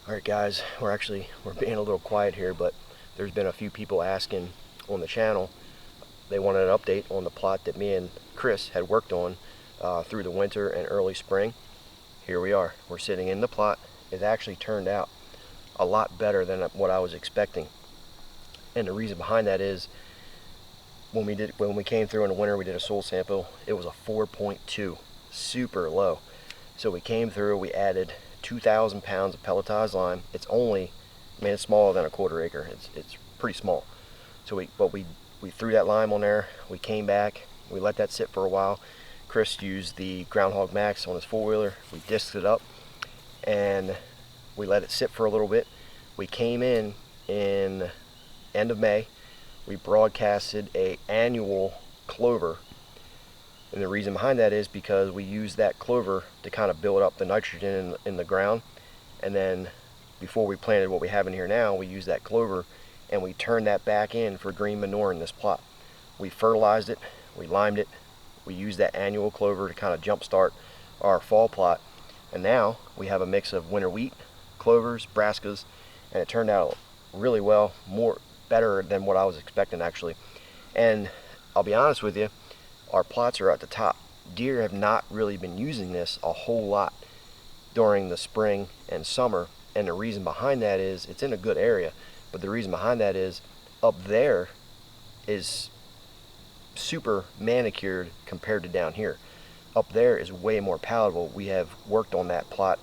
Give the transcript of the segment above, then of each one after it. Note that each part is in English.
Alright guys, we're being a little quiet here, but there's been a few people asking on the channel. They wanted an update on the plot that me and Chris had worked on through the winter and early spring. Here we are. We're sitting in the plot. It actually turned out a lot better than what I was expecting. And the reason behind that is when we came through in the winter, we did a soil sample. It was a 4.2, super low. So we came through, we added 2,000 pounds of pelletized lime. It's only, it's smaller than a quarter acre. It's pretty small. So we threw that lime on there. We came back, we let that sit for a while. Chris used the Groundhog Max on his four-wheeler. We disked it up and we let it sit for a little bit. We came in end of May. We broadcasted a annual clover. And the reason behind that is because we use that clover to kind of build up the nitrogen in the ground. And then before we planted what we have in here now, we use that clover and we turned that back in for green manure in this plot. We fertilized it, we limed it, we used that annual clover to kind of jumpstart our fall plot. And now we have a mix of winter wheat, clovers, brassicas, and it turned out really well, better than what I was expecting actually. And I'll be honest with you, our plots are at the top. Deer have not really been using this a whole lot during the spring and summer, and the reason behind that is it's in a good area, but the reason behind that is up there is super manicured compared to down here. Up there is way more palatable. We have worked on that plot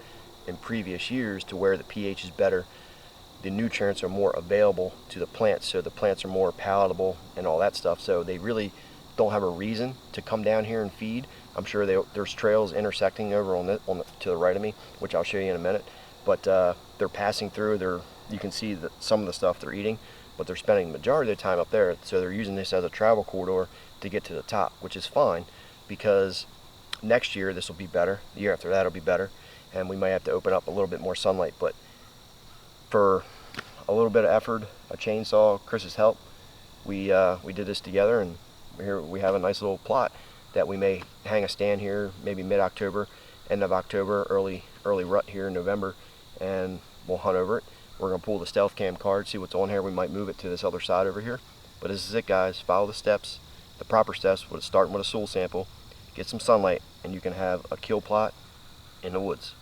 in previous years to where the pH is better, the nutrients are more available to the plants, so the plants are more palatable and all that stuff, so they really don't have a reason to come down here and feed. I'm sure there's trails intersecting over to the right of me, which I'll show you in a minute. But they're passing through. You can see that some of the stuff they're eating, but they're spending the majority of their time up there. So they're using this as a travel corridor to get to the top, which is fine because next year this will be better. The year after that will be better, and we might have to open up a little bit more sunlight. But for a little bit of effort, a chainsaw, Chris's help, we did this together, and here we have a nice little plot that we may hang a stand here maybe mid-October, end of October, early rut here in November, and we'll hunt over it. We're going to pull the stealth cam card, see what's on here. We might move it to this other side over here. But this is it, guys. Follow the steps, the proper steps, starting with a soil sample, get some sunlight, and you can have a kill plot in the woods.